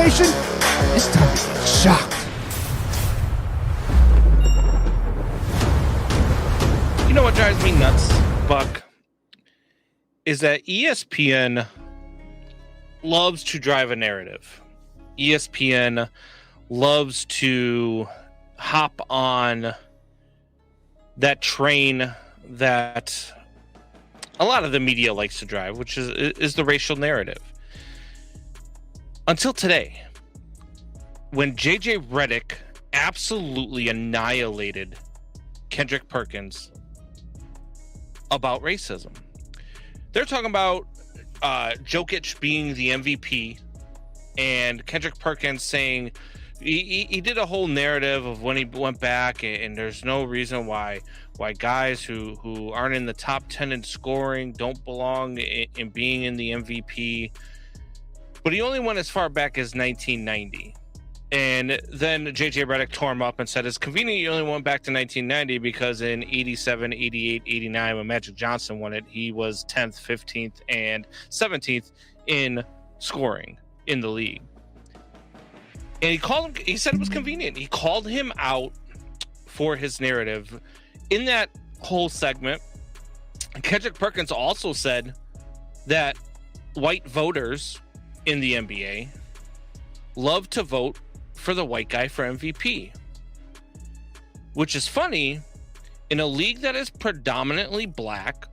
Nation, it's time to get shocked. You know what drives me nuts, Buck, is that ESPN loves to drive a narrative. ESPN loves to hop on that train that a lot of the media likes to drive, which is the racial narrative. Until today, when JJ Redick absolutely annihilated Kendrick Perkins about racism. They're talking about Jokic being the MVP and Kendrick Perkins saying he did a whole narrative of when he went back and there's no reason why guys who aren't in the top 10 in scoring don't belong in being in the MVP. But he only went as far back as 1990. And then JJ Redick tore him up and said, it's convenient you only went back to 1990 because in 87, 88, 89, when Magic Johnson won it, he was 10th, 15th, and 17th in scoring in the league. And he said it was convenient. He called him out for his narrative. In that whole segment, Kendrick Perkins also said that white voters in the NBA love to vote for the white guy for MVP, which is funny in a league that is predominantly black,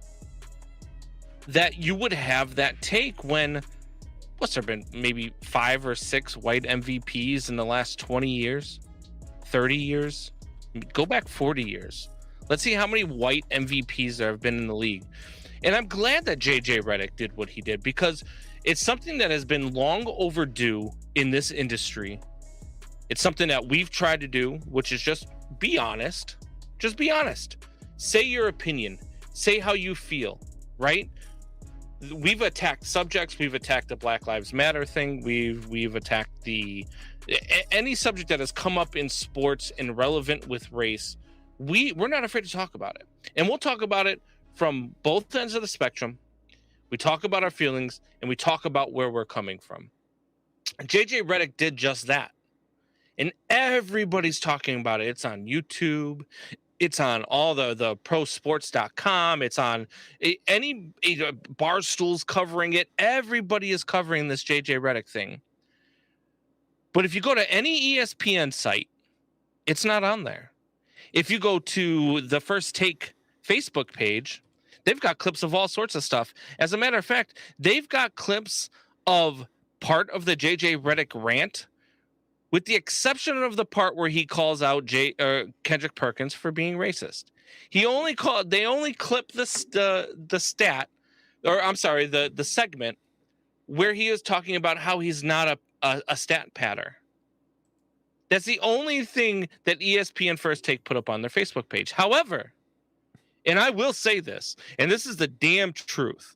that you would have that take when what's there been maybe 5 or 6 white MVPs in the last 20 years, 30 years, go back 40 years. Let's see how many white MVPs there have been in the league. And I'm glad that JJ Redick did what he did, because it's something that has been long overdue in this industry. It's something that we've tried to do, which is just be honest. Just be honest. Say your opinion. Say how you feel, right? We've attacked subjects. We've attacked the Black Lives Matter thing. We've attacked any subject that has come up in sports and relevant with race. We're not afraid to talk about it. And we'll talk about it from both ends of the spectrum. We talk about our feelings and we talk about where we're coming from. JJ Redick did just that. And everybody's talking about it. It's on YouTube. It's on all the prosports.com. It's on any Barstool's covering it. Everybody is covering this JJ Redick thing. But if you go to any ESPN site, it's not on there. If you go to the First Take Facebook page, they've got clips of all sorts of stuff. As a matter of fact, they've got clips of part of the JJ Redick rant, with the exception of the part where he calls out Kendrick Perkins for being racist. They only clip the segment where he is talking about how he's not a stat patter. That's the only thing that ESPN First Take put up on their Facebook page. However, and I will say this, and this is the damn truth.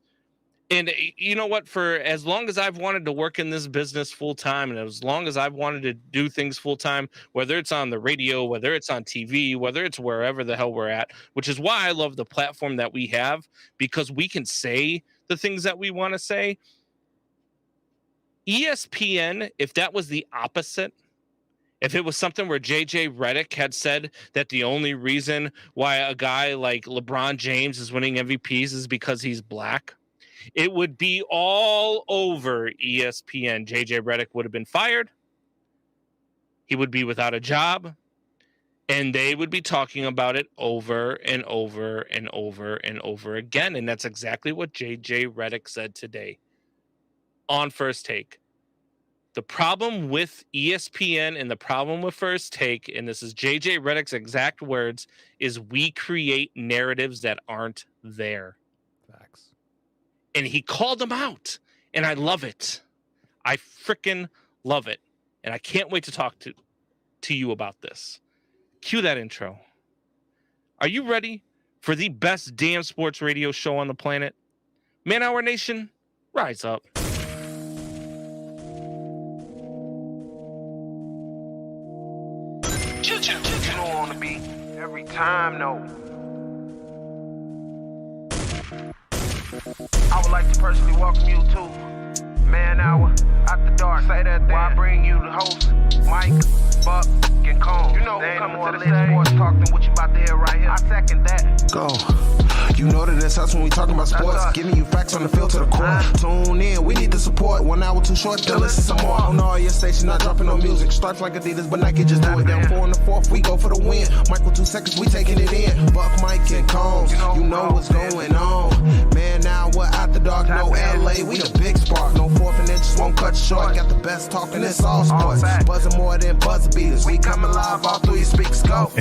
And you know what? For as long as I've wanted to work in this business full time, and as long as I've wanted to do things full time, whether it's on the radio, whether it's on TV, whether it's wherever the hell we're at, which is why I love the platform that we have, because we can say the things that we want to say. ESPN, if that was the opposite, if it was something where JJ Redick had said that the only reason why a guy like LeBron James is winning MVPs is because he's black, it would be all over ESPN. JJ Redick would have been fired. He would be without a job. And they would be talking about it over and over and over and over again. And that's exactly what JJ Redick said today on First Take. The problem with ESPN and the problem with First Take, and this is JJ Redick's exact words, is we create narratives that aren't there. Facts. And he called them out. And I love it. I freaking love it. And I can't wait to talk to you about this. Cue that intro. Are you ready for the best damn sports radio show on the planet? Man Hour Nation, rise up. You don't want to be every time, no. I would like to personally welcome you to Man hour, out the dark, say that thing. Why I bring you the host, Mike, Buck, and Cone. You know who coming to the stage. Sports talk than what you about to hear right here. I second that. Go. You know that it's us when we talking about sports. Giving you facts on the field to the court. Tune in, we need the support. 1 hour too short, then listen some more. On all your stations, not dropping no music. Stripes like Adidas, but Nike just do it. Down 4 in the 4th, we go for the win. Michael 2 seconds, we taking it in. Buck, Mike, and Combs, you know what's going on. Man, now we're out the dark, no LA, we the big spark. No 4th and inches won't cut short. Got the best talking, it's all sports. Buzzing more than buzzer beaters. We coming live all through your speakers, go.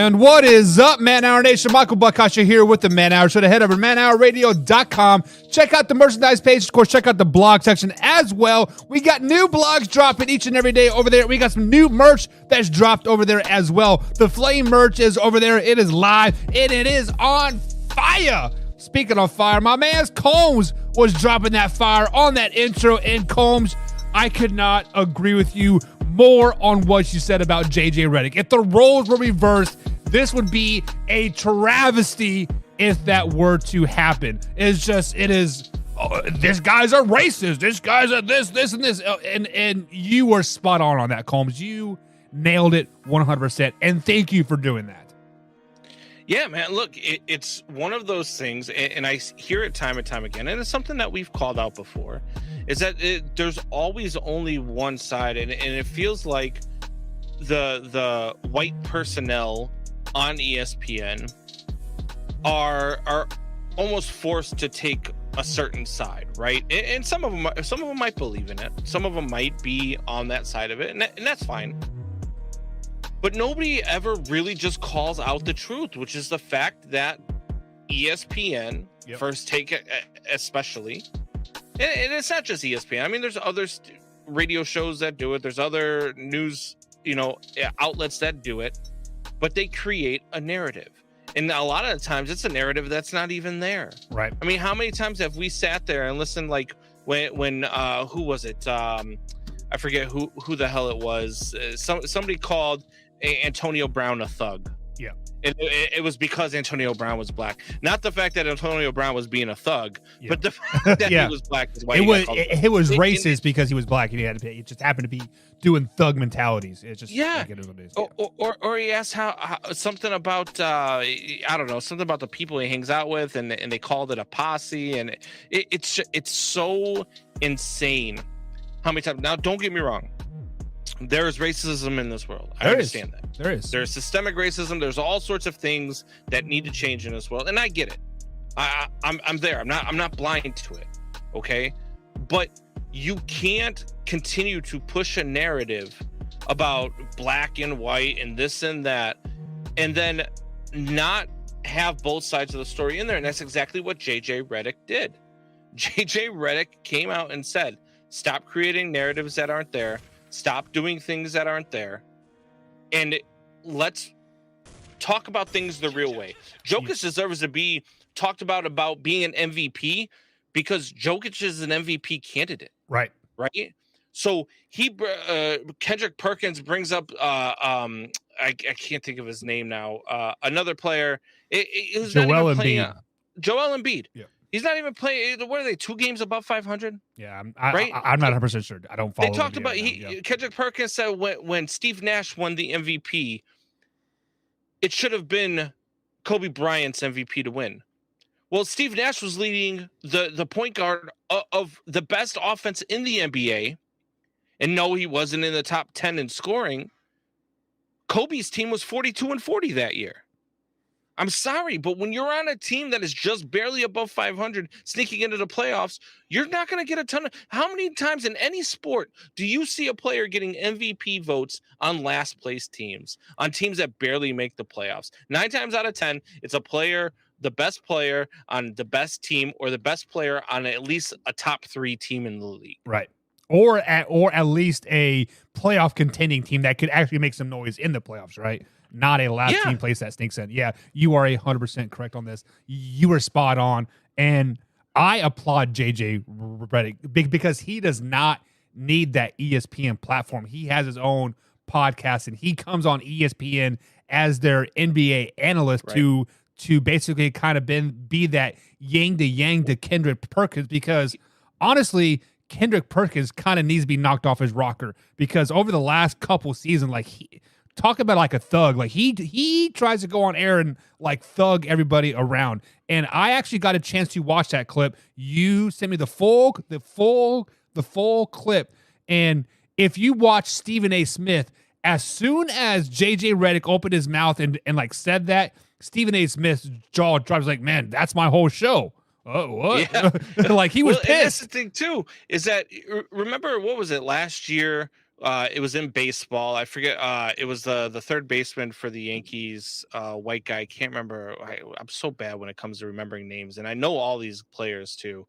And what is up, Man Hour Nation? Michael Buckasha here with the Man Hour Show. Head over to manhourradio.com. Check out the merchandise page. Of course, check out the blog section as well. We got new blogs dropping each and every day over there. We got some new merch that's dropped over there as well. The Flame merch is over there. It is live, and it is on fire. Speaking of fire, my man Combs was dropping that fire on that intro. And Combs, I could not agree with you more on what you said about JJ Redick. If the roles were reversed, this would be a travesty if that were to happen. It's just, it is, this guy's a racist. This guy's a this, and this. And you were spot on that, Combs. You nailed it 100%. And thank you for doing that. Yeah, man, look, it's one of those things, and I hear it time and time again, and it's something that we've called out before, is that there's always only one side, and it feels like the white personnel on ESPN are almost forced to take a certain side, right? And some of them might believe in it. Some of them might be on that side of it, and that's fine. But nobody ever really just calls out the truth, which is the fact that ESPN, First Take especially, and it's not just ESPN. I mean, there's other radio shows that do it. There's other news, outlets that do it, but they create a narrative. And a lot of the times it's a narrative that's not even there. Right. I mean, how many times have we sat there and listened, like when who was it? I forget who the hell it was. Somebody called Antonio Brown a thug. Yeah. It was because Antonio Brown was black. Not the fact that Antonio Brown was being a thug, but the fact that he was black is why it was racist because he was black and he just happened to be doing thug mentalities. It's just like it is what it is. Or he asked how something about I don't know, something about the people he hangs out with, and they called it a posse, and it's so insane how many times. Now, don't get me wrong. There is racism in this world. I understand that. There is. There's systemic racism. There's all sorts of things that need to change in this world, and I get it. I'm there. I'm not blind to it. Okay, but you can't continue to push a narrative about black and white and this and that, and then not have both sides of the story in there. And that's exactly what JJ Redick did. JJ Redick came out and said, "Stop creating narratives that aren't there. Stop doing things that aren't there, and let's talk about things the real way." Jokic deserves to be talked about being an MVP because Jokic is an MVP candidate. Right. So Kendrick Perkins brings up I can't think of his name now. Another player. Joel Embiid. Joel Embiid. Yeah. He's not even playing. What are they? 2 games above 500? Yeah, I'm not 100% sure. I don't follow. They talked about Kendrick Perkins said when Steve Nash won the MVP, it should have been Kobe Bryant's MVP to win. Well, Steve Nash was leading the point guard of the best offense in the NBA, and no, he wasn't in the top 10 in scoring. Kobe's team was 42-40 that year. I'm sorry, but when you're on a team that is just barely above 500, sneaking into the playoffs, you're not going to get a ton of. How many times in any sport do you see a player getting MVP votes on last place teams, on teams that barely make the playoffs? 9 times out of 10, it's a player, the best player on the best team, or the best player on at least a top 3 team in the league. Right. Or at least a playoff contending team that could actually make some noise in the playoffs, right? Not a last team place that stinks in. Yeah, you are 100% correct on this. You were spot on. And I applaud JJ Redick because he does not need that ESPN platform. He has his own podcast, and he comes on ESPN as their NBA analyst to to basically kind of be that yin to yang to Kendrick Perkins, because honestly, Kendrick Perkins kind of needs to be knocked off his rocker, because over the last couple seasons, like talk about like a thug, like he tries to go on air and like thug everybody around. And I actually got a chance to watch that clip. You sent me the full clip. And if you watch Stephen A. Smith, as soon as JJ Redick opened his mouth and like said that, Stephen A. Smith's jaw drops, like, man, that's my whole show. Oh, what? Yeah. Like he was And that's pissed. the thing too, is that remember, what was it last year? It was in baseball. I forget. It was the third baseman for the Yankees, white guy. I can't remember. I'm so bad when it comes to remembering names, and I know all these players too.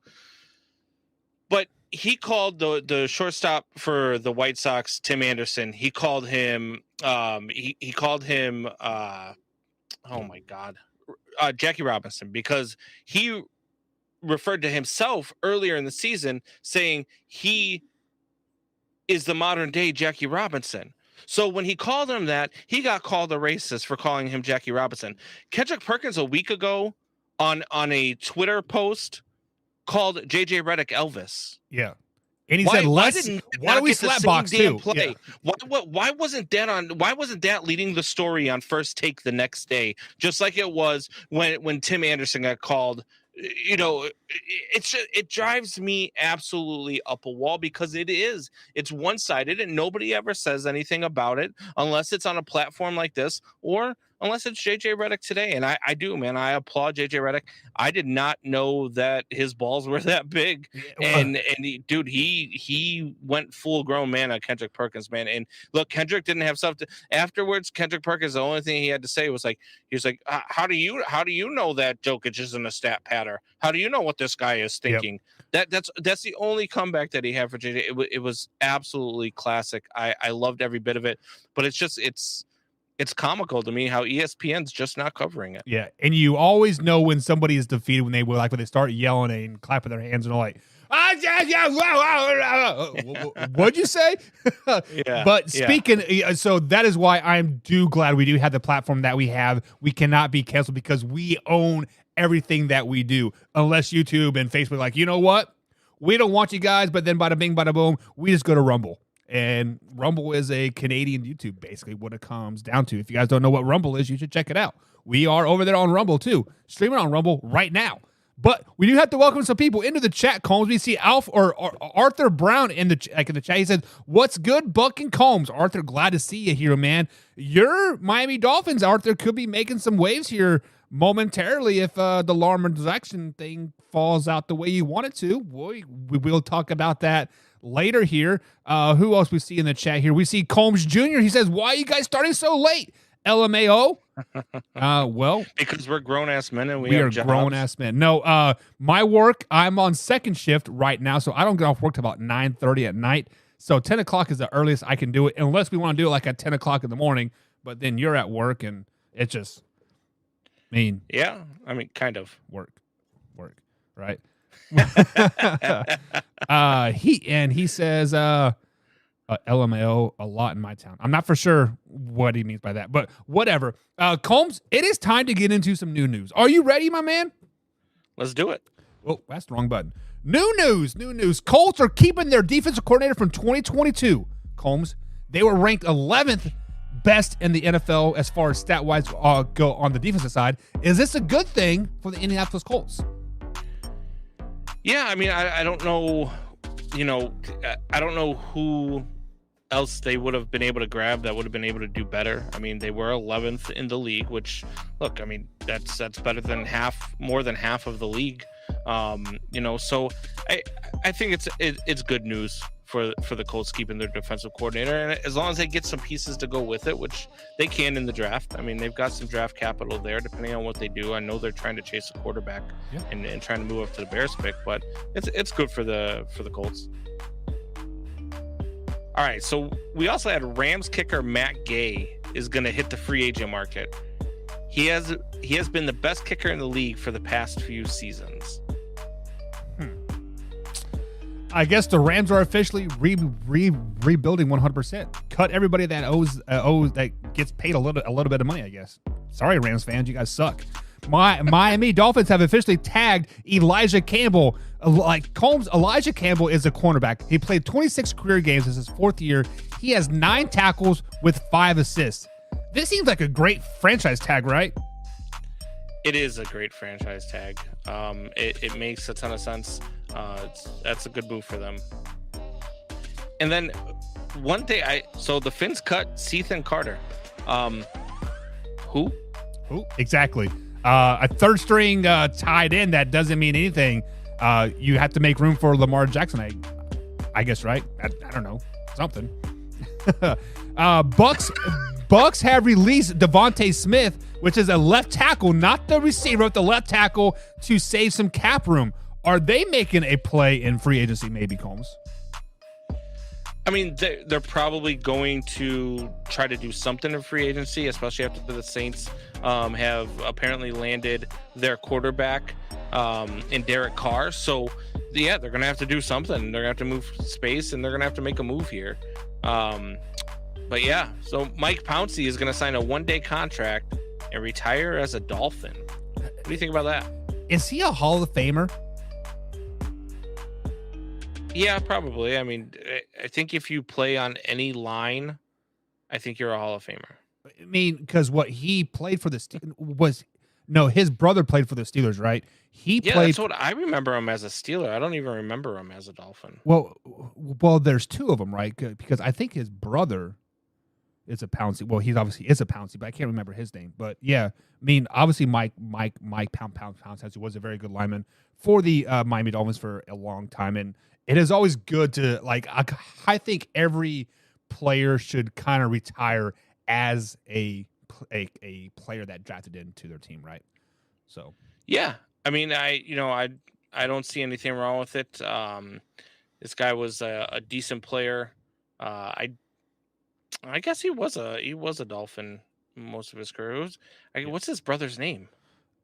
But he called the shortstop for the White Sox, Tim Anderson. He called him. He called him. Oh my God, Jackie Robinson, because he referred to himself earlier in the season saying he is the modern day Jackie Robinson. So when he called him that, he got called a racist for calling him Jackie Robinson. Kendrick Perkins a week ago on a Twitter post called JJ Redick Elvis. Yeah. And he said, why do we slap box too? Play? Yeah. Why wasn't that leading the story on First Take the next day? Just like it was when Tim Anderson got called. You know, it drives me absolutely up a wall, because it's one-sided and nobody ever says anything about it unless it's on a platform like this, or unless it's JJ Redick today. And I do, man. I applaud JJ Redick. I did not know that his balls were that big. And he went full grown man on Kendrick Perkins, man. And look, Kendrick didn't have stuff to afterwards. Kendrick Perkins, the only thing he had to say was like, he was like, how do you know that Jokic isn't a stat patter? How do you know what this guy is thinking? Yep. That's the only comeback that he had for JJ. It was absolutely classic. I loved every bit of it, but it's comical to me how ESPN's just not covering it. Yeah, and you always know when somebody is defeated when they start yelling and clapping their hands and all like, what'd you say? Yeah. But speaking, so that is why I'm glad we do have the platform that we have. We cannot be canceled because we own everything that we do. Unless YouTube and Facebook, like, you know what? We don't want you guys, but then bada bing, bada boom, we just go to Rumble. And Rumble is a Canadian YouTube, basically, what it comes down to. If you guys don't know what Rumble is, you should check it out. We are over there on Rumble, too. Streaming on Rumble right now. But we do have to welcome some people into the chat, Combs. We see Arthur Brown in the chat. He says, what's good, Buck and Combs? Arthur, glad to see you here, man. Your Miami Dolphins, Arthur, could be making some waves here momentarily if the Lamar Jackson thing falls out the way you want it to. We will talk about that later here. Who else we see in the chat here? We see Combs Jr. He says, why are you guys starting so late? LMAO? Well, because we're grown-ass men and we are grown-ass men. No, my work, I'm on second shift right now, so I don't get off work till about 9:30 at night. So 10 o'clock is the earliest I can do it, unless we want to do it like at 10 o'clock in the morning, but then you're at work, and it's just, yeah, I mean, kind of. Work, right? He says LMAO a lot in my town. I'm not for sure what he means by that, but whatever. Combs, it is time to get into some new news. Are you ready, my man? Let's do it. Oh, that's the wrong button. New news. Colts are keeping their defensive coordinator from 2022. Combs, they were ranked 11th best in the NFL as far as stat-wise go on the defensive side. Is this a good thing for the Indianapolis Colts? Yeah, I mean, I don't know, I don't know who else they would have been able to grab that would have been able to do better. I mean, they were 11th in the league, which, look, I mean, that's better than more than half of the league. So I think it's good news for the Colts keeping their defensive coordinator, and as long as they get some pieces to go with it, which they can in the draft. I mean, they've got some draft capital there, depending on what they do. I know they're trying to chase a quarterback and trying to move up to the Bears pick, but it's good for the Colts. All right, so we also had Rams kicker Matt Gay is going to hit the free agent market. He has been the best kicker in the league for the past few seasons. I guess the Rams are officially rebuilding 100%. Cut everybody that owes that gets paid a little bit of money, I guess. Sorry, Rams fans, you guys suck. Miami Dolphins have officially tagged Elijah Campbell. Like Combs, Elijah Campbell is a cornerback. He played 26 career games. This is his 4th year. He has 9 tackles with 5 assists. This seems like a great franchise tag, right? It is a great franchise tag. It makes a ton of sense. That's a good move for them. And then one day, so the Finns cut Ethan Carter. Who? Exactly. A third string tied in that doesn't mean anything. You have to make room for Lamar Jackson, I guess, right? I don't know, something. Bucks have released Devontae Smith, which is a left tackle, not the receiver, but the left tackle, to save some cap room. Are they making a play in free agency, maybe, Combs? I mean, they're probably going to try to do something in free agency, especially after the Saints have apparently landed their quarterback in Derek Carr. So, yeah, they're going to have to do something. They're going to have to move space, and they're going to have to make a move here. But, yeah, so Mike Pouncey is going to sign a 1-day contract and retire as a Dolphin. What do you think about that? Is he a Hall of Famer? Yeah, probably. I mean, I think if you play on any line, I think you're a Hall of Famer. I mean, because what he played for the his brother played for the Steelers, right? That's what I remember him as a Steeler. I don't even remember him as a Dolphin. Well, there's 2 of them, right? Because I think his brother is a Pouncey. Well, he obviously is a Pouncey, but I can't remember his name. But yeah, I mean, obviously Mike Pouncey was a very good lineman for the Miami Dolphins for a long time, and it is always good to, like, I think every player should kind of retire as a player that drafted into their team, right? So yeah, I mean, I don't see anything wrong with it. This guy was a decent player. I guess he was a Dolphin most of his career. What's his brother's name?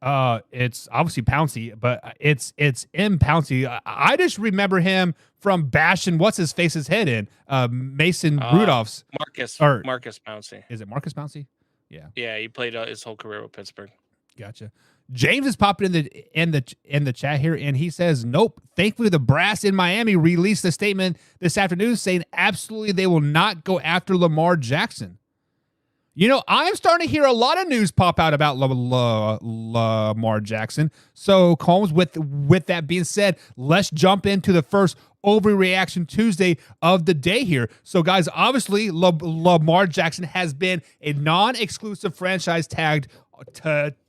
It's obviously Pouncey, but it's M. Pouncey. I just remember him from bashing what's his face's head in Mason Rudolph's. Marcus Pouncey. Is it Marcus Pouncey? Yeah. Yeah, he played his whole career with Pittsburgh. Gotcha. James is popping in the chat here, and he says, "Nope. Thankfully, the brass in Miami released a statement this afternoon saying absolutely they will not go after Lamar Jackson." You know, I'm starting to hear a lot of news pop out about Lamar Jackson. So, Combs, with that being said, let's jump into the first overreaction Tuesday of the day here. So, guys, obviously, Lamar Jackson has been a non-exclusive franchise tagged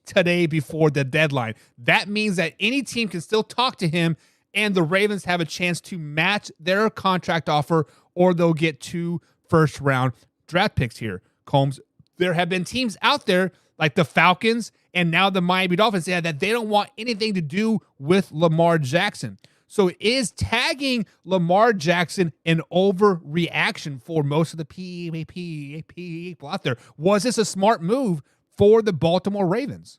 today before the deadline. That means that any team can still talk to him, and the Ravens have a chance to match their contract offer, or they'll get 2 first-round draft picks here. Combs, there have been teams out there like the Falcons and now the Miami Dolphins that they don't want anything to do with Lamar Jackson. So is tagging Lamar Jackson an overreaction for most of the people out there? Was this a smart move for the Baltimore Ravens?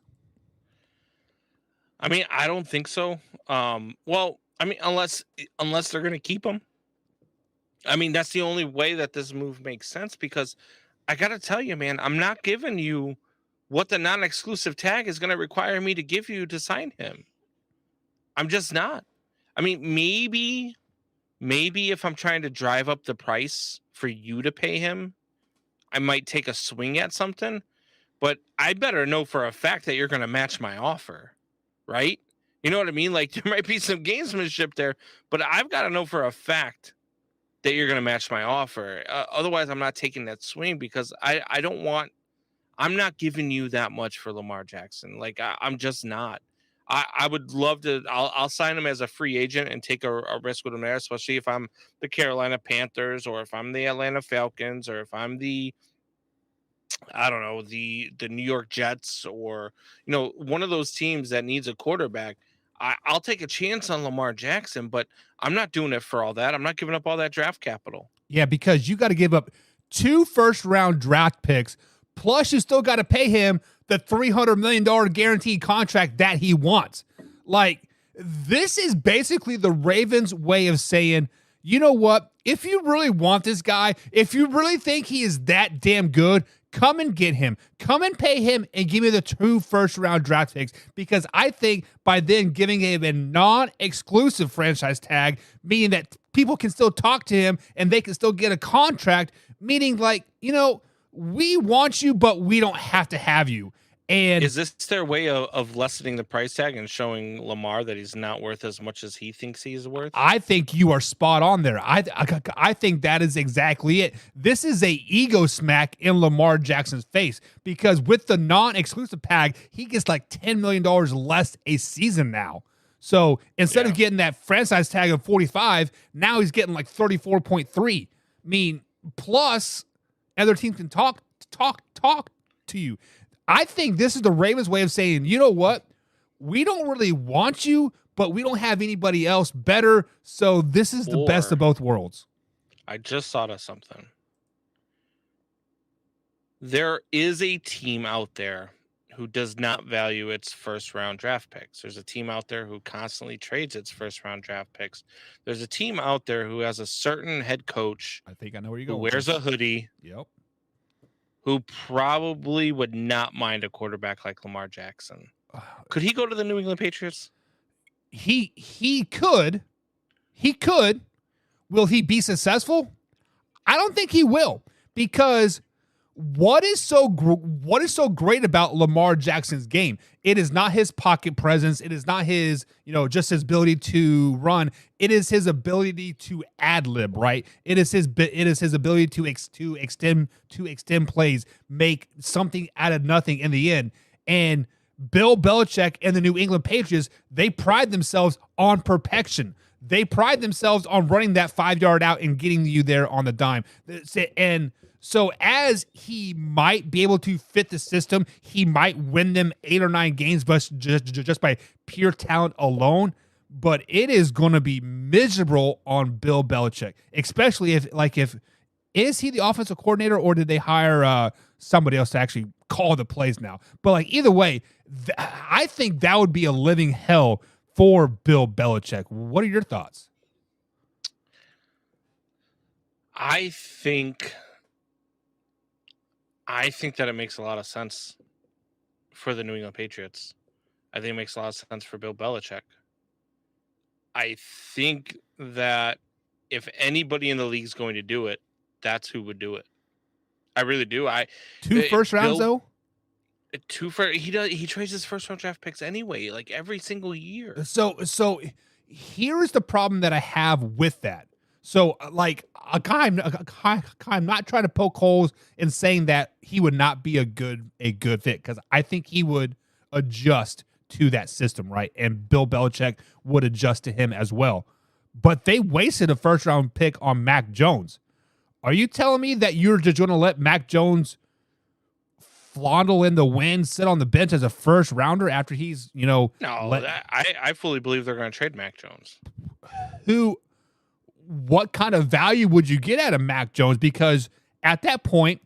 I mean, I don't think so. Well, I mean, unless they're going to keep him. I mean, that's the only way that this move makes sense, because I got to tell you, man, I'm not giving you what the non-exclusive tag is going to require me to give you to sign him. I'm just not. I mean, maybe if I'm trying to drive up the price for you to pay him, I might take a swing at something, but I better know for a fact that you're going to match my offer, right? You know what I mean? Like, there might be some gamesmanship there, but I've got to know for a fact that you're going to match my offer. Otherwise, I'm not taking that swing, because I'm not giving you that much for Lamar Jackson. Like, I'm just not. I would love to. I'll sign him as a free agent and take a risk with him there, especially if I'm the Carolina Panthers, or if I'm the Atlanta Falcons, or if I'm the New York Jets, or, one of those teams that needs a quarterback. I'll take a chance on Lamar Jackson, but I'm not doing it for all that. I'm not giving up all that draft capital. Yeah, because you got to give up 2 first-round draft picks, plus you still got to pay him the $300 million guaranteed contract that he wants. Like, this is basically the Ravens' way of saying, you know what? If you really want this guy, if you really think he is that damn good, come and get him. Come and pay him and give me the 2 first-round draft picks, because I think by then giving him a non-exclusive franchise tag, meaning that people can still talk to him and they can still get a contract, meaning like, we want you, but we don't have to have you. And is this their way of lessening the price tag and showing Lamar that he's not worth as much as he thinks he's worth? I think you are spot on there. I think that is exactly it. This is a ego smack in Lamar Jackson's face, because with the non-exclusive tag, he gets like $10 million less a season now. So instead of getting that franchise tag of 45, now he's getting like 34.3. I mean, plus other teams can talk to you. I think this is the Ravens' way of saying, you know what? We don't really want you, but we don't have anybody else better. So this is the best of both worlds. I just thought of something. There is a team out there who does not value its first-round draft picks. There's a team out there who constantly trades its first-round draft picks. There's a team out there who has a certain head coach. I think I know where you're who going. wears a hoodie. Yep. Who probably would not mind a quarterback like Lamar Jackson. Could he go to the New England Patriots? He could. He could. Will he be successful? I don't think he will, because what is so great about Lamar Jackson's game? It is not his pocket presence. It is not his, just his ability to run. It is his ability to ad lib, right? It is his ability to extend plays, make something out of nothing in the end. And Bill Belichick and the New England Patriots, they pride themselves on perfection. They pride themselves on running that 5-yard out and getting you there on the dime. And so as he might be able to fit the system, he might win them 8 or 9 games but just by pure talent alone. But it is going to be miserable on Bill Belichick, especially if is he the offensive coordinator, or did they hire somebody else to actually call the plays now? But like either way, I think that would be a living hell for Bill Belichick. What are your thoughts? I think that it makes a lot of sense for the New England Patriots. I think it makes a lot of sense for Bill Belichick. I think that if anybody in the league is going to do it, that's who would do it. I really do. 2 first rounds though? He trades his first round draft picks anyway, like every single year. So here's the problem that I have with that. So like I'm not trying to poke holes in saying that he would not be a good fit, because I think he would adjust to that system, right? And Bill Belichick would adjust to him as well. But they wasted a first round pick on Mac Jones. Are you telling me that you're just going to let Mac Jones flaundle in the wind, sit on the bench as a first rounder after he's, No, I fully believe they're going to trade Mac Jones. What kind of value would you get out of Mac Jones? Because at that point,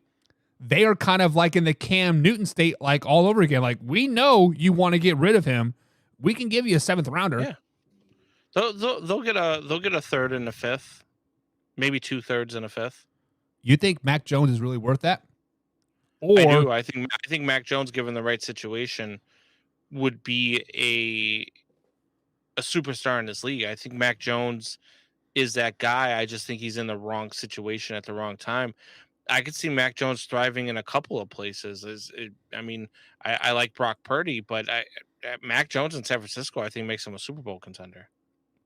they are kind of like in the Cam Newton state, like all over again. Like, we know you want to get rid of him. We can give you a 7th rounder. Yeah. They'll get a third and a fifth, maybe 2 thirds and a fifth. You think Mac Jones is really worth that? Or I do. I think Mac Jones, given the right situation, would be a superstar in this league. I think Mac Jones is that guy. I just think he's in the wrong situation at the wrong time. I could see Mac Jones thriving in a couple of places. I like Brock Purdy, but Mac Jones in San Francisco, I think, makes him a Super Bowl contender.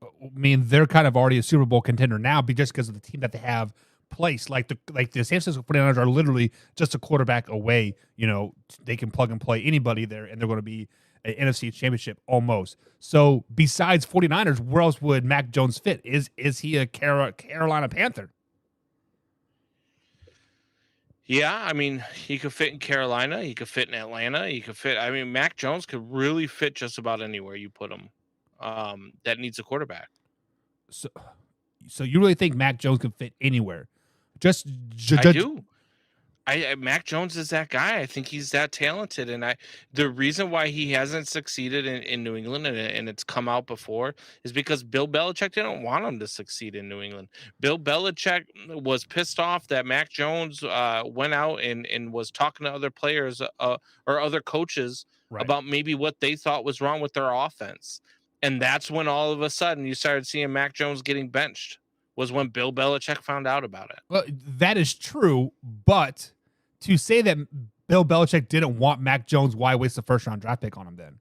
I mean, they're kind of already a Super Bowl contender now, just because of the team that they have placed. Like the San Francisco 49ers are literally just a quarterback away. They can plug and play anybody there, and they're going to be an NFC championship almost. So besides 49ers, where else would Mac Jones fit? Is he a Carolina Panther? Yeah, I mean, he could fit in Carolina. He could fit in Atlanta. He could fit. I mean, Mac Jones could really fit just about anywhere you put him. That needs a quarterback. So you really think Mac Jones can fit anywhere? I do. Mac Jones is that guy. I think he's that talented, and the reason why he hasn't succeeded in New England and it's come out before is because Bill Belichick didn't want him to succeed in New England. Bill Belichick was pissed off that Mac Jones went out and was talking to other players or other coaches about maybe what they thought was wrong with their offense, and that's when all of a sudden you started seeing Mac Jones getting benched. Was when Bill Belichick found out about it. Well, that is true, but to say that Bill Belichick didn't want Mac Jones, why waste the first-round draft pick on him then?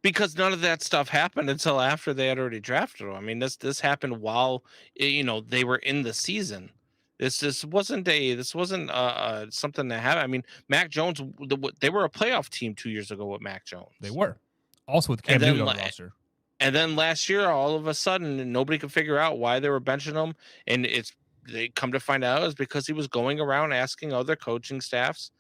Because none of that stuff happened until after they had already drafted him. I mean, this happened while they were in the season. This wasn't something that happened. I mean, Mac Jones, they were a playoff team 2 years ago with Mac Jones. They were also with Cam Newton on the roster. And then last year, all of a sudden, nobody could figure out why they were benching him. And they come to find out is because he was going around asking other coaching staffs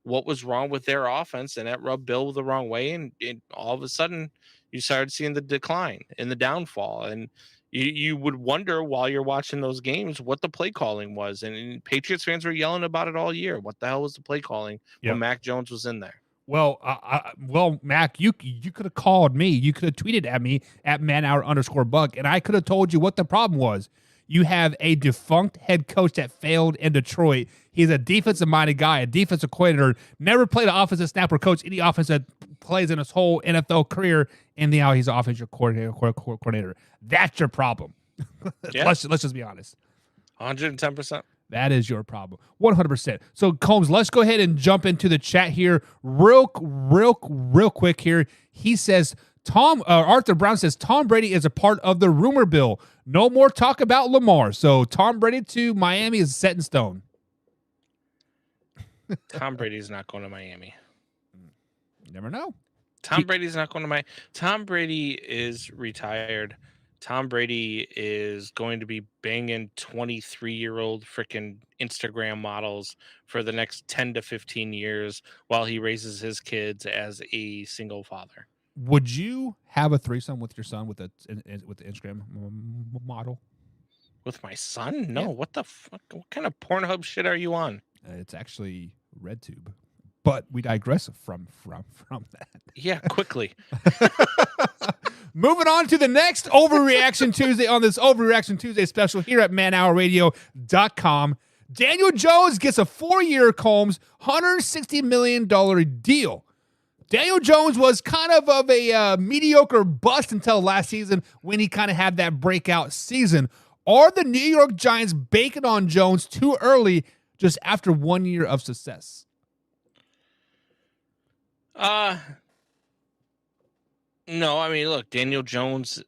what was wrong with their offense, and that rubbed Bill the wrong way. And all of a sudden, you started seeing the decline and the downfall. And you would wonder while you're watching those games what the play calling was. And Patriots fans were yelling about it all year. What the hell was the play calling when Mac Jones was in there? Well, Mac, you could have called me. You could have tweeted at me at manhour_buck, and I could have told you what the problem was. You have a defunct head coach that failed in Detroit. He's a defensive-minded guy, a defensive coordinator, never played an offensive snap or coach any offense that plays in his whole NFL career, and now he's an offensive coordinator. That's your problem. Yeah. Let's just be honest. 110%. That is your problem. 100%. So, Combs, let's go ahead and jump into the chat here real quick here. He says, Arthur Brown says, Tom Brady is a part of the rumor bill. No more talk about Lamar. So, Tom Brady to Miami is set in stone. Tom Brady's not going to Miami. You never know. Tom Brady's not going to Miami. Tom Brady is retired. Tom Brady is going to be banging 23-year-old freaking Instagram models for the next 10 to 15 years while he raises his kids as a single father. Would you have a threesome with your son with the Instagram model? With my son? No. Yeah. What the fuck? What kind of Pornhub shit are you on? It's actually RedTube. But we digress from that. Yeah, quickly. Moving on to the next Overreaction Tuesday on this Overreaction Tuesday special here at manhourradio.com. Daniel Jones gets a 4-year Combs $160 million deal. Daniel Jones was kind of a mediocre bust until last season when he kind of had that breakout season. Are the New York Giants banking on Jones too early just after 1 year of success? No, I mean, look, Daniel Jones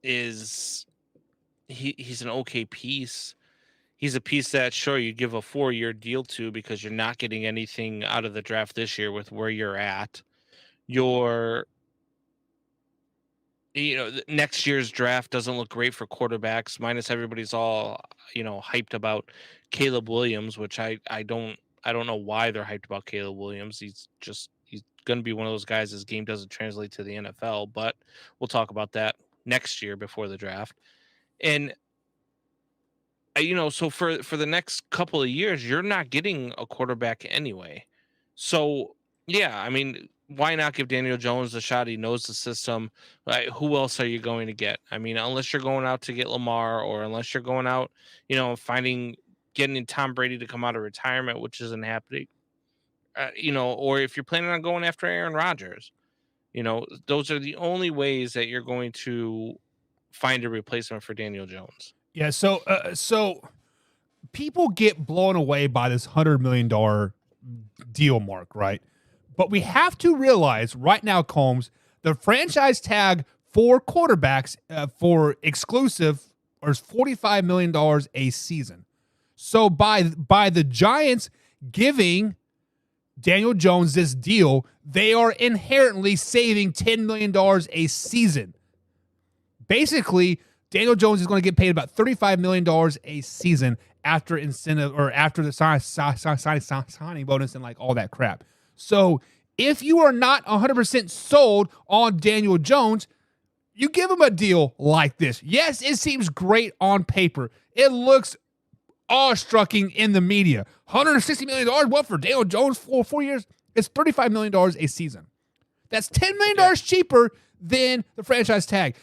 he's an okay piece. He's a piece that, sure, you give a 4-year deal to because you're not getting anything out of the draft this year with where you're at. Next year's draft doesn't look great for quarterbacks, minus everybody's all, hyped about Caleb Williams, which I don't know why they're hyped about Caleb Williams. He's going to be one of those guys. His game doesn't translate to the NFL, but we'll talk about that next year before the draft. And so for the next couple of years, you're not getting a quarterback anyway. So yeah, I mean, why not give Daniel Jones a shot? He knows the system. Right? Who else are you going to get? I mean, unless you're going out to get Lamar, or unless you're going out, getting Tom Brady to come out of retirement, which isn't happening. Or if you're planning on going after Aaron Rodgers, those are the only ways that you're going to find a replacement for Daniel Jones. Yeah. So people get blown away by this $100 million deal mark, right? But we have to realize right now, Combs, the franchise tag for quarterbacks for exclusive is $45 million a season. So by the Giants giving Daniel Jones this deal, they are inherently saving $10 million a season. Basically, Daniel Jones is going to get paid about $35 million a season after incentive or after the signing bonus and like all that crap. So if you are not 100% sold on Daniel Jones, you give him a deal like this. Yes, it seems great on paper. It looks awestrucking in the media. $160 million. What for Daniel Jones for 4 years? It's $35 million a season. That's $10 million cheaper than the franchise tag.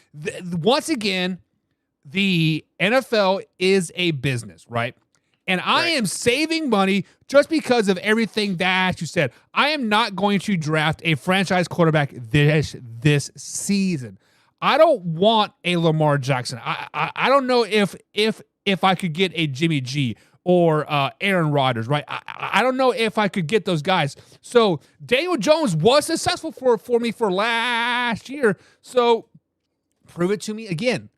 Once again, the NFL is a business, right? And I am saving money just because of everything that you said. I am not going to draft a franchise quarterback this season. I don't want a Lamar Jackson. I don't know if I could get a Jimmy G or Aaron Rodgers, right? I don't know if I could get those guys. So Daniel Jones was successful for me for last year. So prove it to me again.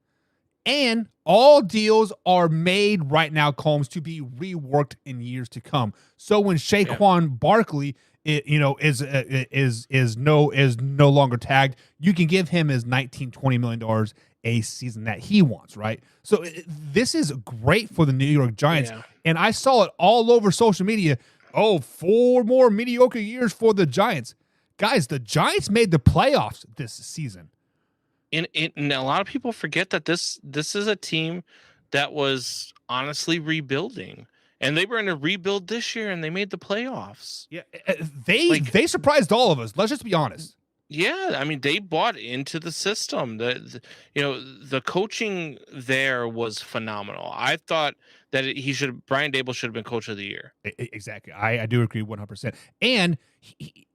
And all deals are made right now, Combs, to be reworked in years to come. So when Saquon Barkley, is no longer tagged, you can give him his $19-20 million a season that he wants, right? So this is great for the New York Giants, and I saw it all over social media. Oh, 4 more mediocre years for the Giants, guys. The Giants made the playoffs this season. And a lot of people forget that this is a team that was honestly rebuilding, and they were in a rebuild this year, and they made the playoffs. Yeah, they surprised all of us. Let's just be honest. Yeah, I mean, they bought into the system. The coaching there was phenomenal. I thought that Brian Daboll should have been coach of the year. Exactly. I do agree 100%. And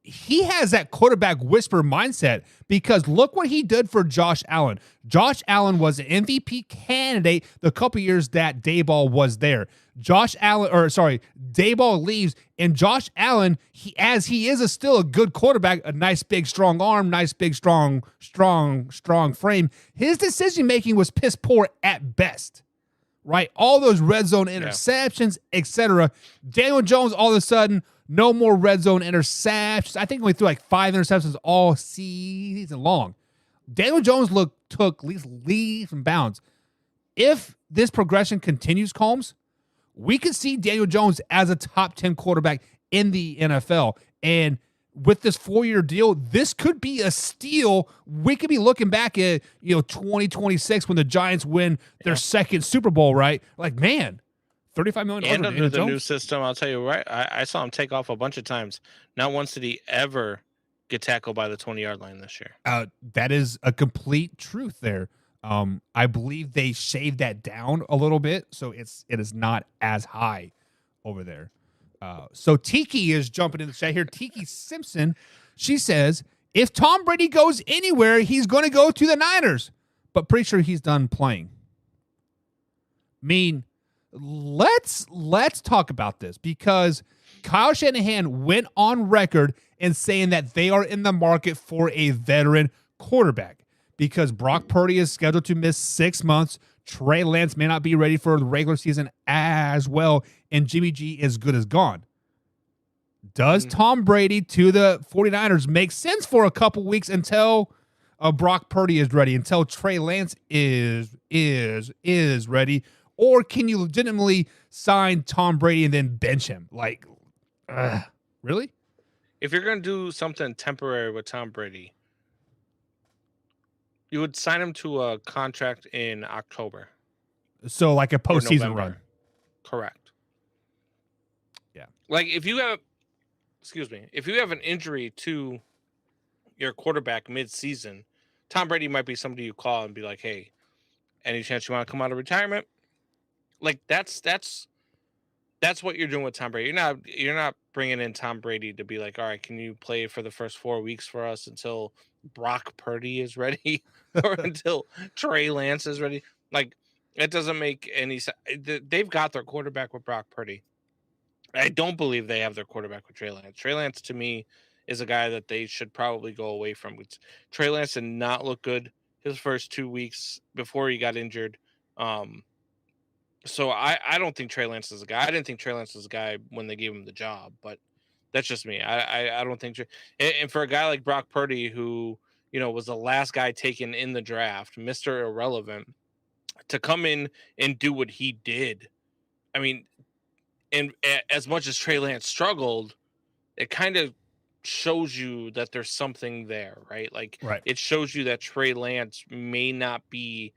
he has that quarterback whisper mindset, because look what he did for Josh Allen. Josh Allen was an MVP candidate the couple years that Daboll was there. Daboll leaves, and Josh Allen, he is still a good quarterback, a nice big strong arm, nice big strong frame. His decision making was piss poor at best. Right? All those red zone interceptions, etc. Daniel Jones, all of a sudden, no more red zone interceptions. I think we threw like 5 interceptions all season long. Daniel Jones took leaps and bounds. If this progression continues, Combs, we could see Daniel Jones as a top 10 quarterback in the NFL. And with this 4-year deal, this could be a steal. We could be looking back at 2026 when the Giants win their second Super Bowl, right? Like, man, $35 million. And under the new system, I'll tell you, right? I saw him take off a bunch of times. Not once did he ever get tackled by the 20-yard line this year. That is a complete truth there. I believe they shaved that down a little bit, so it is not as high over there. So Tiki is jumping in the chat here. Tiki Simpson, she says, if Tom Brady goes anywhere, he's going to go to the Niners, but pretty sure he's done playing. I mean, let's talk about this, because Kyle Shanahan went on record in saying that they are in the market for a veteran quarterback, because Brock Purdy is scheduled to miss 6 months. Trey Lance may not be ready for the regular season as well, and Jimmy G is good as gone. Does Tom Brady to the 49ers make sense for a couple weeks until Brock Purdy is ready, until Trey Lance is ready? Or can you legitimately sign Tom Brady and then bench him? Like, really? If you're going to do something temporary with Tom Brady, you would sign him to a contract in October. So like a postseason run. Correct. Yeah. Like if you have an injury to your quarterback mid-season, Tom Brady might be somebody you call and be like, hey, any chance you want to come out of retirement? Like that's what you're doing with Tom Brady. You're not bringing in Tom Brady to be like, all right, can you play for the first 4 weeks for us until Brock Purdy is ready or until Trey Lance is ready? Like, it doesn't make any sense. They've got their quarterback with Brock Purdy. I don't believe they have their quarterback with Trey Lance. Trey Lance, to me, is a guy that they should probably go away from. Trey Lance did not look good his first 2 weeks before he got injured. So I don't think Trey Lance is a guy. I didn't think Trey Lance was a guy when they gave him the job, but that's just me. I don't think. And for a guy like Brock Purdy, who was the last guy taken in the draft, Mr. Irrelevant, to come in and do what he did, I mean, and as much as Trey Lance struggled, it kind of shows you that there's something there, right? Like, It shows you that Trey Lance may not be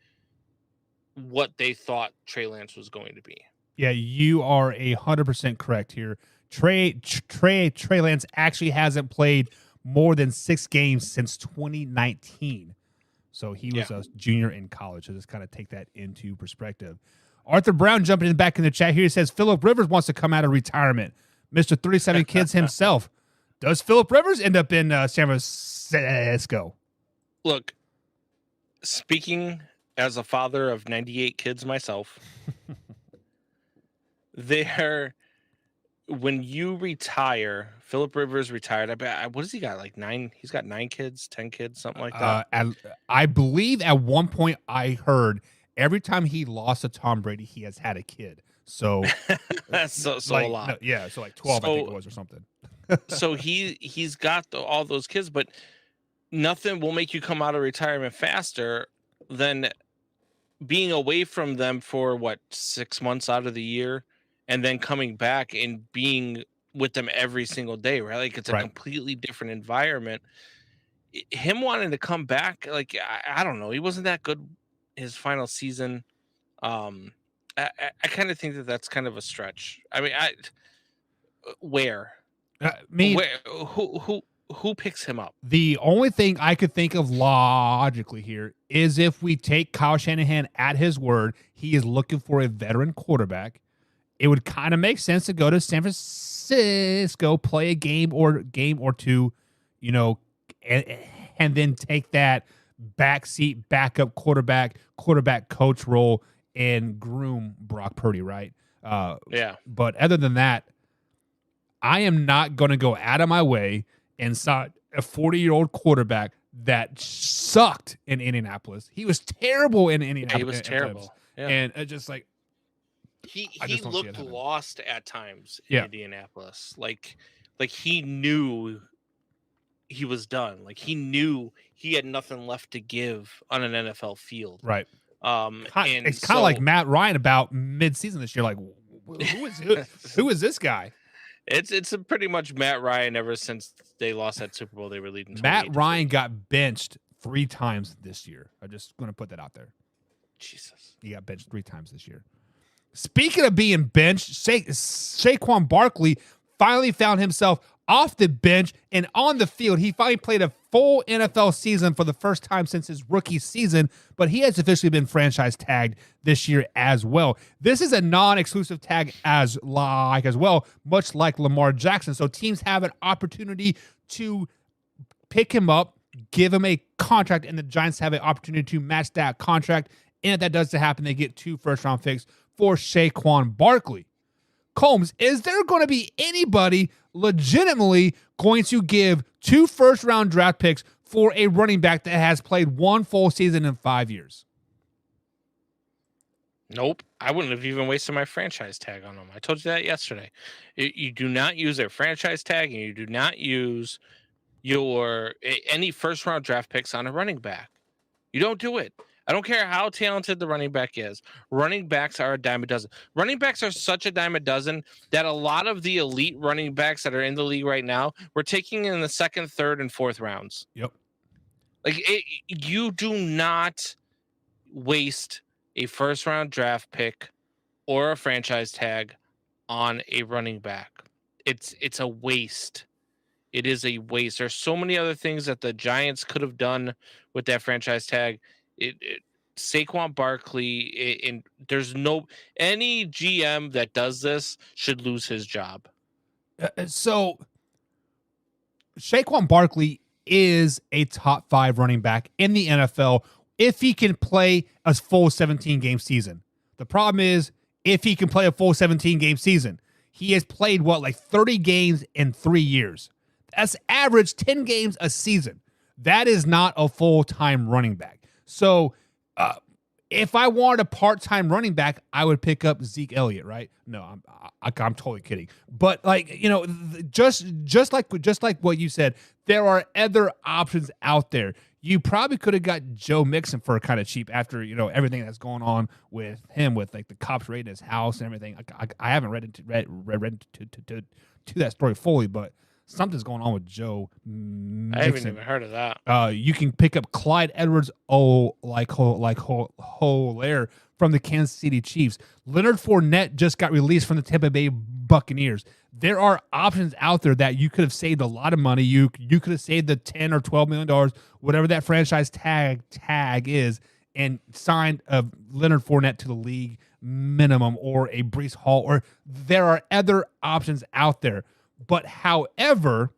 what they thought Trey Lance was going to be. Yeah, you are 100% correct here. Trey Lance actually hasn't played more than 6 games since 2019. So he was a junior in college. So just kind of take that into perspective. Arthur Brown jumping back in the chat here. He says Phillip Rivers wants to come out of retirement. Mr. 37 Kids himself. Does Phillip Rivers end up in San Francisco? Look, speaking as a father of 98 kids myself, when you retire, Phillip Rivers retired. What has he got? Like 9? He's got 9 kids, 10 kids, something like that. I believe at one point I heard every time he lost to Tom Brady, he has had a kid. So that's so like, a lot. No, so like 12, I think it was, or something. So he's got all those kids, but nothing will make you come out of retirement faster than being away from them for 6 months out of the year, and then coming back and being with them every single day, right? Like it's a completely different environment. Him wanting to come back, like I don't know, he wasn't that good his final season. I kind of think that's kind of a stretch. I mean, where who picks him up? The only thing I could think of logically here is if we take Kyle Shanahan at his word, he is looking for a veteran quarterback. It would kind of make sense to go to San Francisco, play a game or two, and then take that backseat backup quarterback coach role and groom Brock Purdy, right? But other than that, I am not going to go out of my way and sign a 40-year-old quarterback that sucked in Indianapolis. He was terrible in Indianapolis. He was terrible. Yeah. And it just like he looked lost at times in Indianapolis. Like he knew he was done. Like he knew he had nothing left to give on an NFL field. Right. And it's kind of like Matt Ryan about mid-season this year. Like, who is this guy? It's a pretty much Matt Ryan ever since they lost that Super Bowl they were leading. Matt Ryan got benched 3 times this year. I'm just going to put that out there. Jesus. He got benched 3 times this year. Speaking of being benched, Saquon Barkley finally found himself off the bench and on the field. He finally played a full NFL season for the first time since his rookie season, but he has officially been franchise tagged this year as well. This is a non-exclusive tag as well, much like Lamar Jackson. So teams have an opportunity to pick him up, give him a contract, and the Giants have an opportunity to match that contract. And if that does happen, they get 2 first-round picks for Saquon Barkley. Combs, is there going to be anybody legitimately going to give 2 first-round draft picks for a running back that has played 1 full season in 5 years? Nope. I wouldn't have even wasted my franchise tag on them. I told you that yesterday. You do not use their franchise tag, and you do not use any first-round draft picks on a running back. You don't do it. I don't care how talented the running back is. Running backs are a dime a dozen. Running backs are such a dime a dozen that a lot of the elite running backs that are in the league right now, we're taking in the 2nd, 3rd, and 4th rounds. Yep. You do not waste a first-round draft pick or a franchise tag on a running back. It's a waste. It is a waste. There's so many other things that the Giants could have done with that franchise tag. Saquon Barkley, and there's any GM that does this should lose his job. So Saquon Barkley is a top 5 running back in the NFL if he can play a full 17-game season. The problem is if he can play a full 17-game season. He has played 30 games in 3 years. That's average 10 games a season. That is not a full-time running back. So if I wanted a part-time running back, I would pick up Zeke Elliott, right? No, I'm totally kidding. But just like what you said, there are other options out there. You probably could have got Joe Mixon for kind of cheap after everything that's going on with him, with the cops raiding his house and everything. I haven't read into that story fully, but something's going on with Joe I Mixon. haven't even heard of that. You can pick up Clyde Edwards Holaire from the Kansas City Chiefs. Leonard Fournette just got released from the Tampa Bay Buccaneers. There are options out there that you could have saved a lot of money. You could have saved the $10 or $12 million, whatever that franchise tag is, and signed a Leonard Fournette to the league minimum, or a Breece Hall, or there are other options out there. But however,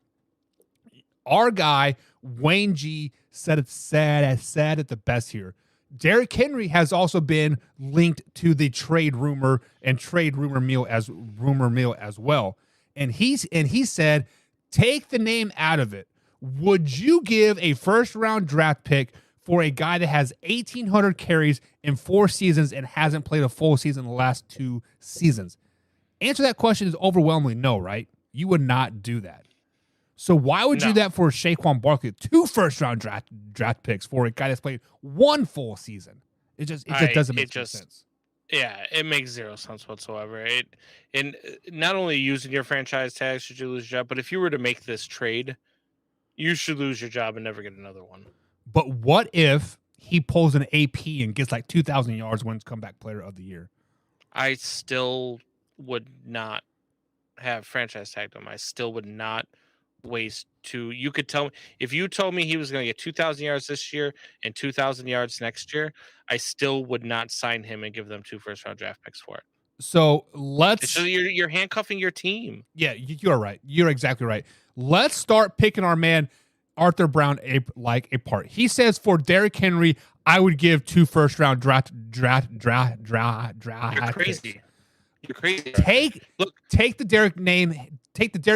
our guy Wayne G said it at the best here. Derrick Henry has also been linked to the trade rumor mill as well. And he said, take the name out of it. Would you give a first round draft pick for a guy that has 1,800 carries in 4 seasons and hasn't played a full season in the last 2 seasons? Answer that question is overwhelmingly no, right? You would not do that. So why would you do that for Saquon Barkley? 2 first-round draft picks for a guy that's played 1 full season. It just doesn't make sense. Yeah, it makes zero sense whatsoever. And not only using your franchise tag should you lose your job, but if you were to make this trade, you should lose your job and never get another one. But what if he pulls an AP and gets like 2,000 yards, wins comeback player of the year? I still would not have franchise tagged him. I still would not waste you could tell me, if you told me he was going to get 2,000 yards this year and 2,000 yards next year, I still would not sign him and give them 2 first-round draft picks for it. So you're handcuffing your team. Yeah, you're right. You're exactly right. Let's start picking our man Arthur Brown apart. He says for Derrick Henry, I would give 2 first-round draft. You're crazy. Picks. You're crazy. Take the Derrick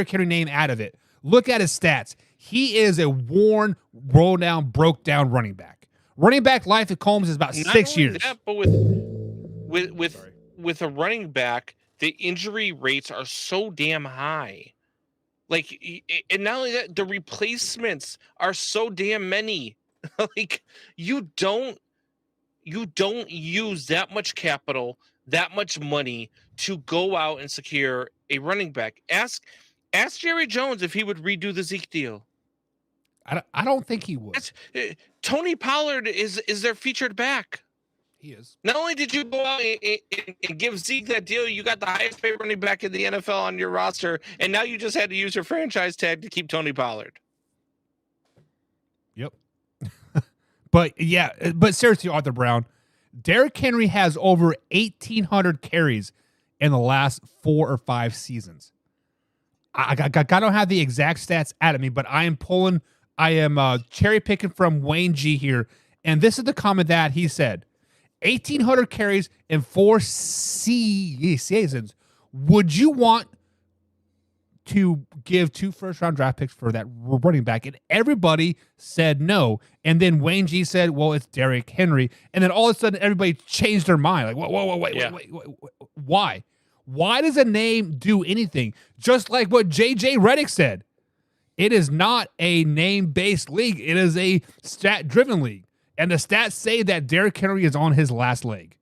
Henry name out of it. Look at his stats. He is a worn, broke down running back. Running back life at Combs is about 6 years. That, but with a running back, the injury rates are so damn high. Like, and not only that, the replacements are so damn many. Like, you don't use that much capital, that much money to go out and secure a running back. Ask Jerry Jones if he would redo the Zeke deal. I don't think he would. Tony Pollard is their featured back. He is. Not only did you go out and give Zeke that deal, you got the highest paid running back in the NFL on your roster, and now you just had to use your franchise tag to keep Tony Pollard. Yep. But seriously, Arthur Brown, Derrick Henry has over 1,800 carries in the last 4 or 5 seasons. I don't have the exact stats out of me, but I am cherry picking from Wayne G here, and this is the comment that he said. 1,800 carries in 4 seasons. Would you want to give 2 first-round draft picks for that running back? And everybody said no. And then Wayne G said, well, it's Derrick Henry. And then all of a sudden, everybody changed their mind. Like, wait. Why? Why does a name do anything? Just like what J.J. Redick said. It is not a name-based league. It is a stat-driven league. And the stats say that Derrick Henry is on his last leg.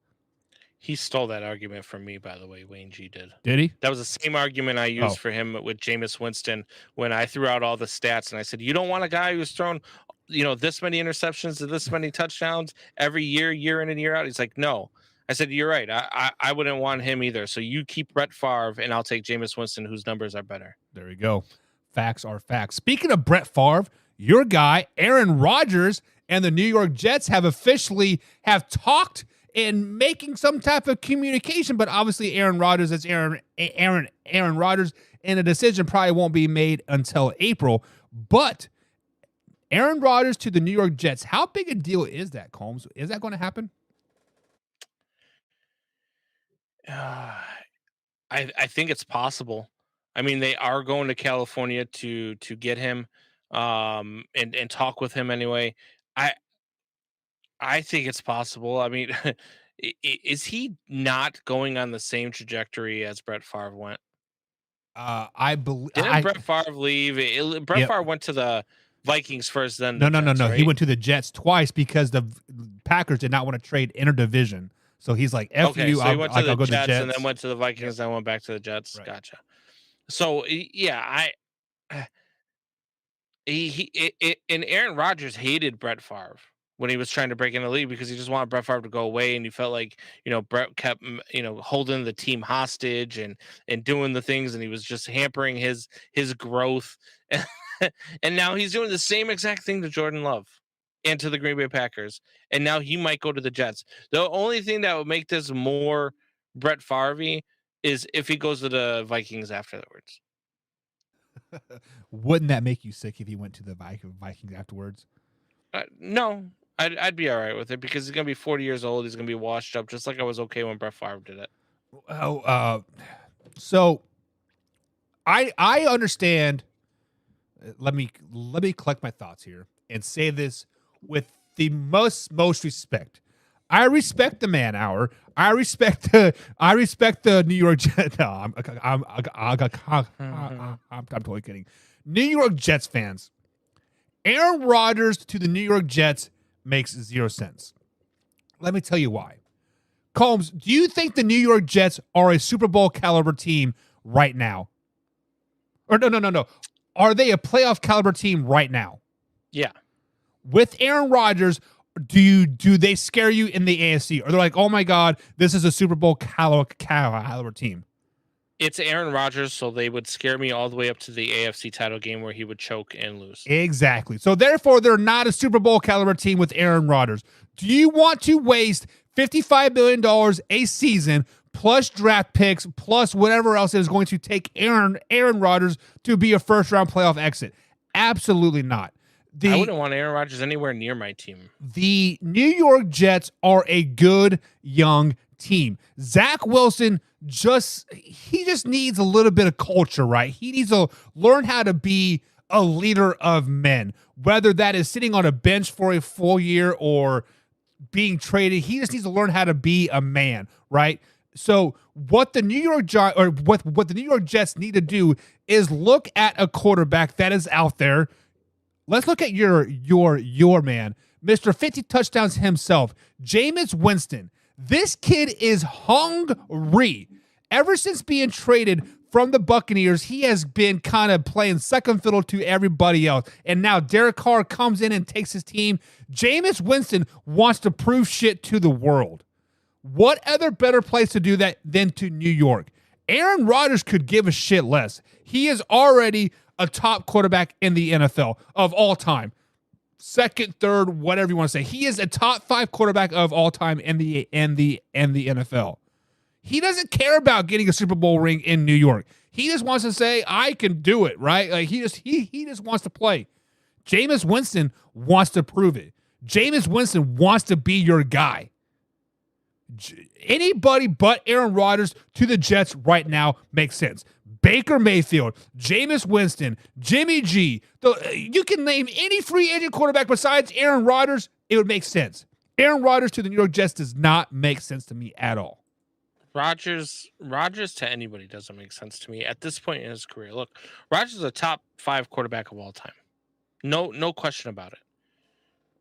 He stole that argument from me, by the way. Wayne G did. Did he? That was the same argument I used for him with Jameis Winston when I threw out all the stats. And I said, you don't want a guy who's thrown, this many interceptions and this many touchdowns every year in and year out. He's like, no. I said, you're right. I wouldn't want him either. So you keep Brett Favre, and I'll take Jameis Winston, whose numbers are better. There you go. Facts are facts. Speaking of Brett Favre, your guy, Aaron Rodgers, and the New York Jets have talked in making some type of communication, but obviously Aaron Rodgers is Aaron Rodgers, and a decision probably won't be made until April. But Aaron Rodgers to the New York Jets, how big a deal is that, Combs? Is that going to happen? I think it's possible. I mean, they are going to California to get him and talk with him anyway. I think it's possible. I mean, is he not going on the same trajectory as Brett Favre went? I believe. Didn't Brett Favre leave? Brett Favre went to the Vikings first, then no. Right? He went to the Jets twice because the Packers did not want to trade interdivision. So he's like, F you, so I'll go to the Jets, and then went to the Vikings, then went back to the Jets. Right. Gotcha. So, yeah, And Aaron Rodgers hated Brett Favre when he was trying to break in the league because he just wanted Brett Favre to go away, and he felt like Brett kept holding the team hostage and doing the things, and he was just hampering his growth. And now he's doing the same exact thing to Jordan Love and to the Green Bay Packers, and now he might go to the Jets. The only thing that would make this more Brett Favre is if he goes to the Vikings afterwards. Wouldn't that make you sick if he went to the Vikings afterwards? No, I'd be all right with it because he's gonna be 40 years old. He's gonna be washed up, just like I was okay when Brett Favre did it. So I understand. Let me collect my thoughts here and say this with the most respect. I respect the Man Hour. I respect the New York Jets. No, I'm totally kidding. New York Jets fans. Aaron Rodgers to the New York Jets makes 0 sense. Let me tell you why. Combs, do you think the New York Jets are a Super Bowl caliber team right now? Or no. Are they a playoff caliber team right now? Yeah. With Aaron Rodgers, do they scare you in the AFC? Or they're like, oh my God, this is a Super Bowl caliber team? It's Aaron Rodgers, so they would scare me all the way up to the AFC title game where he would choke and lose. Exactly. So therefore, they're not a Super Bowl caliber team with Aaron Rodgers. Do you want to waste $55 billion a season plus draft picks plus whatever else is going to take Aaron Rodgers to be a first-round playoff exit? Absolutely not. I wouldn't want Aaron Rodgers anywhere near my team. The New York Jets are a good young team. Zach Wilson just needs a little bit of culture, right? He needs to learn how to be a leader of men, whether that is sitting on a bench for a full year or being traded. He just needs to learn how to be a man, right? So what the New York Jets need to do is look at a quarterback that is out there. Let's look at your man, Mr. 50 touchdowns himself, Jameis Winston. This kid is hungry. Ever since being traded from the Buccaneers, he has been kind of playing second fiddle to everybody else. And now Derek Carr comes in and takes his team. Jameis Winston wants to prove shit to the world. What other better place to do that than to New York? Aaron Rodgers could give a shit less. He is already a top quarterback in the NFL of all time. Second, third, whatever you want to say. He is a top 5 quarterback of all time in the NFL. He doesn't care about getting a Super Bowl ring in New York. He just wants to say, I can do it, right? Like he just wants to play. Jameis Winston wants to prove it. Jameis Winston wants to be your guy. Anybody but Aaron Rodgers to the Jets right now makes sense. Baker Mayfield, Jameis Winston, Jimmy G. You can name any free agent quarterback besides Aaron Rodgers. It would make sense. Aaron Rodgers to the New York Jets does not make sense to me at all. Rodgers to anybody doesn't make sense to me at this point in his career. Look, Rodgers is a top 5 quarterback of all time. No question about it.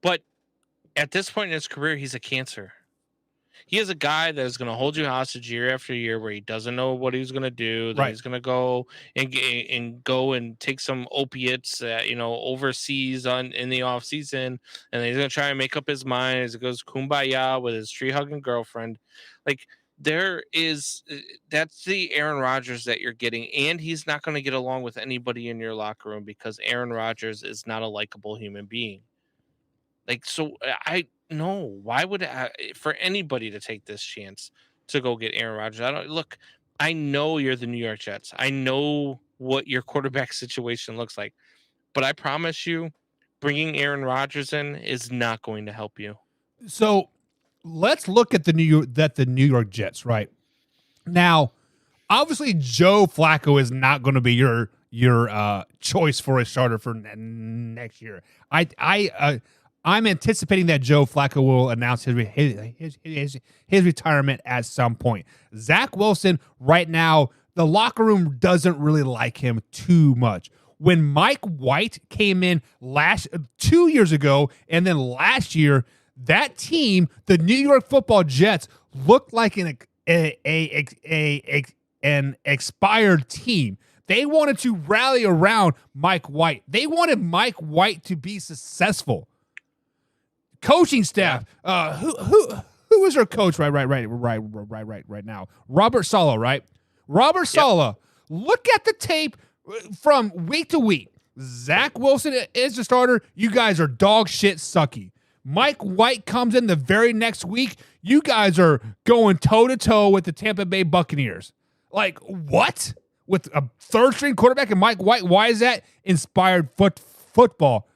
But at this point in his career, he's a cancer. He is a guy that is going to hold you hostage year after year, where he doesn't know what he's going to do. That He's going to go and take some opiates, overseas in the off season, and then he's going to try and make up his mind as he goes kumbaya with his tree hugging girlfriend. Like that's the Aaron Rodgers that you're getting, and he's not going to get along with anybody in your locker room because Aaron Rodgers is not a likable human being. Like, so no, why would for anybody to take this chance to go get Aaron Rodgers? I know you're the New York Jets. I know what your quarterback situation looks like, but I promise you, bringing Aaron Rodgers in is not going to help you. So let's look at the New York Jets right now. Obviously, Joe Flacco is not going to be your choice for a starter for next year. I'm anticipating that Joe Flacco will announce his retirement at some point. Zach Wilson, right now, the locker room doesn't really like him too much. When Mike White came in 2 years ago and then last year, that team, the New York Football Jets, looked like an expired team. They wanted to rally around Mike White. They wanted Mike White to be successful. Coaching staff. Who is our coach right now? Robert Saleh, right? Robert Saleh. Look at the tape from week to week. Zach Wilson is the starter. You guys are dog shit sucky. Mike White comes in the very next week. You guys are going toe-to-toe with the Tampa Bay Buccaneers. Like, what? With a third-string quarterback and Mike White? Why is that inspired football?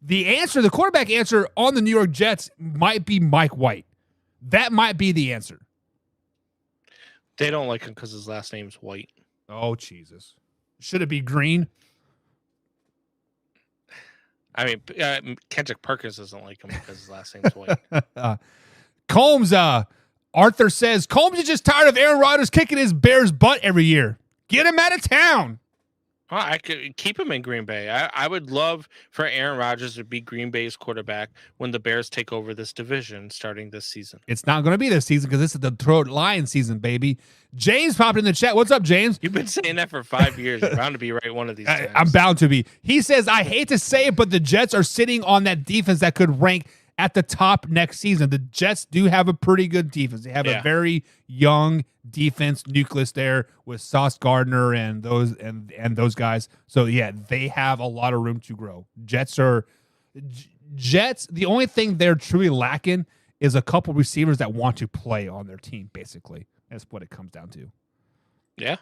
The quarterback answer on the New York Jets might be Mike White. That might be the answer. They don't like him because his last name's White. Oh, Jesus. Should it be Green? I mean, Kendrick Perkins doesn't like him because his last name's White. Combs, Arthur says, Combs is just tired of Aaron Rodgers kicking his Bears' butt every year. Get him out of town. Well, I could keep him in Green Bay. I would love for Aaron Rodgers to be Green Bay's quarterback when the Bears take over this division starting this season. It's not going to be this season because this is the Detroit Lions season, baby. James popped in the chat. What's up, James? You've been saying that for 5 years. You're bound to be right one of these times. I'm bound to be. He says, I hate to say it, but the Jets are sitting on that defense that could rank at the top next season. The Jets do have a pretty good defense. They have a very young defense nucleus there with Sauce Gardner and those guys. So yeah, they have a lot of room to grow. Jets, the only thing they're truly lacking is a couple receivers that want to play on their team, basically. That's what it comes down to. Yeah.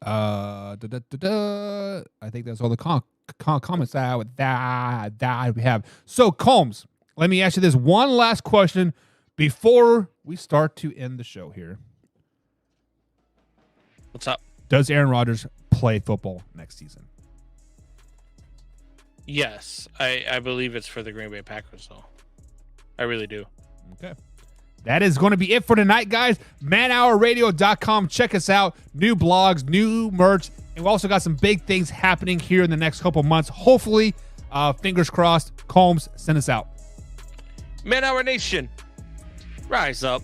I think that's all the comments that we have. So, Combs, let me ask you this one last question before we start to end the show here. What's up? Does Aaron Rodgers play football next season? Yes. I believe it's for the Green Bay Packers, though. I really do. Okay. That is going to be it for tonight, guys. ManHourRadio.com. Check us out. New blogs, new merch. And we also got some big things happening here in the next couple months. Hopefully, fingers crossed, Combs, send us out. Man Hour Nation, rise up.